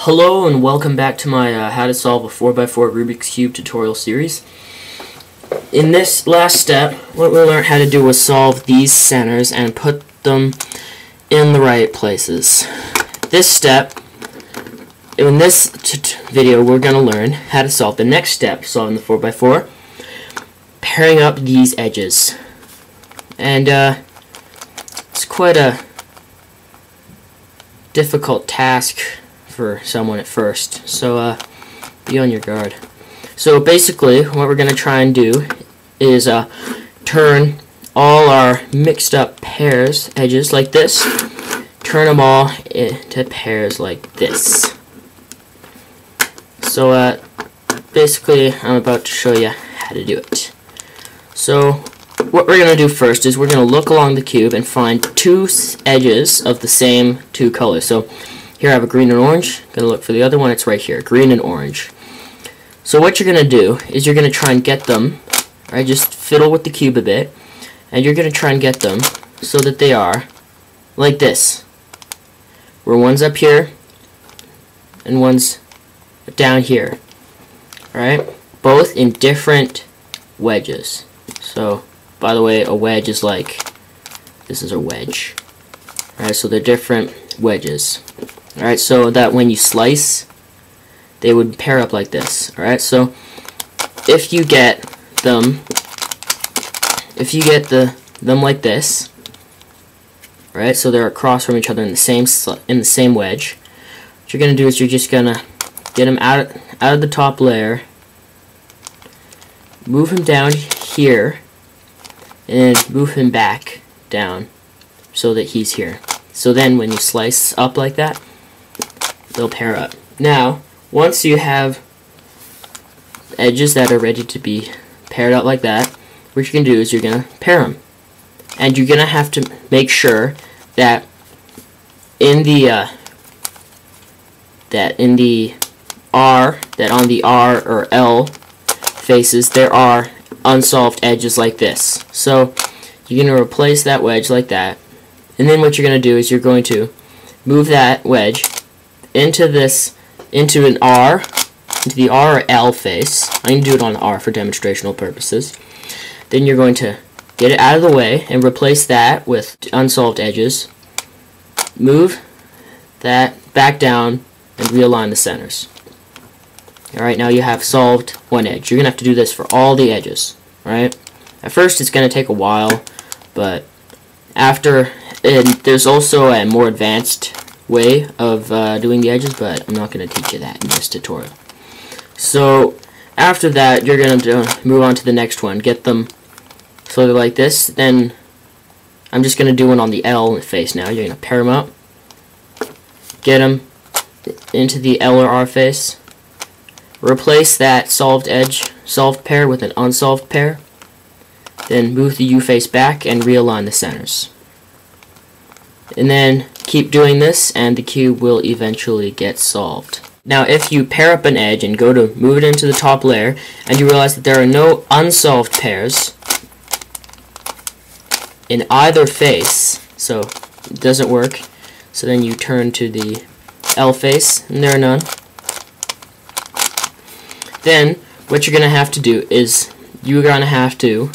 Hello and welcome back to my how to solve a 4x4 Rubik's Cube tutorial series. In this last step, what we learned how to do was solve these centers and put them in the right places. This step, in this video, we're going to learn how to solve the next step, solving the 4x4, pairing up these edges. And it's quite a difficult task for someone at first, so be on your guard. So basically what we're going to try and do is turn all our mixed up pairs, edges like this, turn them all into pairs like this. So basically I'm about to show you how to do it. So what we're going to do first is we're going to look along the cube and find two edges of the same two colors. So here I have a green and orange. I'm going to look for the other one. It's right here, green and orange. So what you're going to do is you're going to try and get them, right, just fiddle with the cube a bit, and you're going to try and get them so that they are like this, where one's up here and one's down here, right? Both in different wedges. So, by the way, a wedge is like, this is a wedge. Alright, so they're different wedges. Alright, so that when you slice, they would pair up like this. Alright, so if you get them, them like this, right? So they're across from each other in the same wedge. What you're gonna do is you're just gonna get them out of the top layer, move him down here, and move him back down so that he's here. So then when you slice up like that, they'll pair up. Now, once you have edges that are ready to be paired up like that, what you're going to do is you're going to pair them. And you're going to have to make sure that on the R or L faces there are unsolved edges like this. So you're going to replace that wedge like that. And then what you're going to do is you're going to move that wedge into the R or L face. I'm going to do it on R for demonstrational purposes. Then you're going to get it out of the way and replace that with unsolved edges. Move that back down and realign the centers. Alright, now you have solved one edge. You're going to have to do this for all the edges. Right? At first it's going to take a while, but after, and there's also a more advanced way of doing the edges, but I'm not going to teach you that in this tutorial. So after that, you're going to move on to the next one. Get them so they're like this. Then I'm just going to do one on the L face now. You're going to pair them up, get them into the L or R face, replace that solved pair with an unsolved pair, then move the U face back and realign the centers. And then keep doing this and the cube will eventually get solved. Now if you pair up an edge and go to move it into the top layer and you realize that there are no unsolved pairs in either face, so it doesn't work, so then you turn to the L face and there are none. Then what you're going to have to do is you're going to have to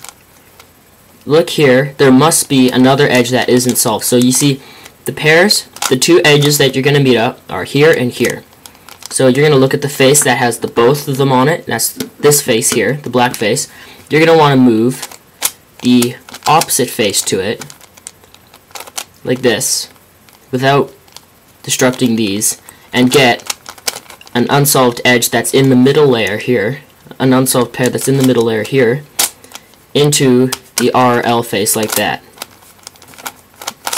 look here. There must be another edge that isn't solved. So you see the pairs, the two edges that you're going to meet up are here and here. So you're going to look at the face that has both of them on it. That's this face here, the black face. You're going to want to move the opposite face to it like this without disrupting these and get an unsolved edge that's in the middle layer here, an unsolved pair that's in the middle layer here, into the RL face like that.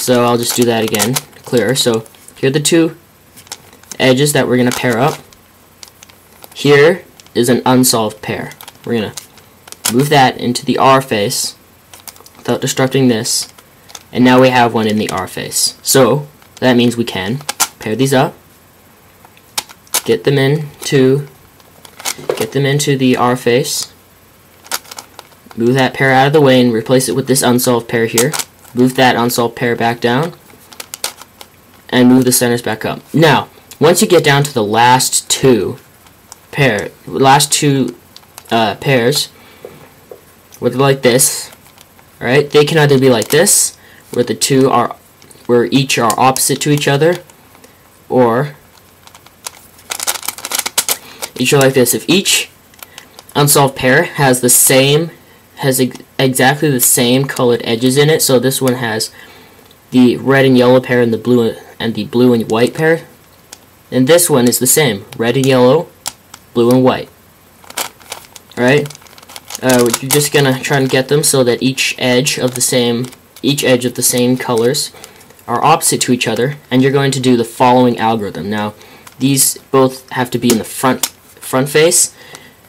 So I'll just do that again, clearer. So here are the two edges that we're going to pair up. Here is an unsolved pair. We're going to move that into the R face without disrupting this, and now we have one in the R face. So that means we can pair these up, get them into the R face, move that pair out of the way and replace it with this unsolved pair here, move that unsolved pair back down, and move the centers back up. Now, once you get down to the last two pairs, where they're like this, alright, they can either be like this, where each are opposite to each other, or each are like this. If each unsolved pair has exactly the same colored edges in it, so this one has the red and yellow pair and the blue and white pair, and this one is the same, red and yellow, blue and white. Alright, you're just gonna try and get them so that each edge of the same colors are opposite to each other, and you're going to do the following algorithm. Now, these both have to be in the front face,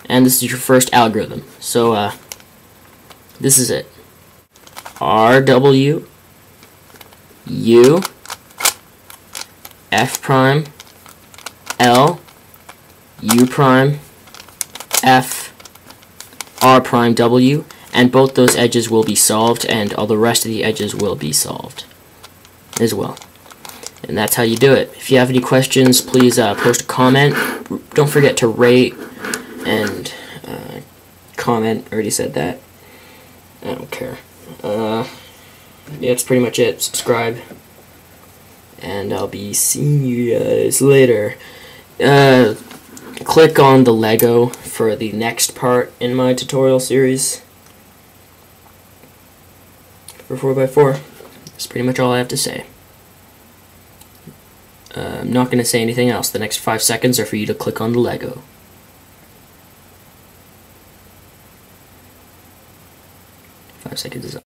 and this is your first algorithm. So this is it. R W U F prime L U prime F R prime W, and both those edges will be solved, and all the rest of the edges will be solved as well. And that's how you do it. If you have any questions, please post a comment. Don't forget to rate and comment. Already said that. I don't care. Yeah, that's pretty much it. Subscribe, and I'll be seeing you guys later. Click on the Lego for the next part in my tutorial series for 4x4. That's pretty much all I have to say. I'm not going to say anything else. The next 5 seconds are for you to click on the Lego. 5 seconds is up.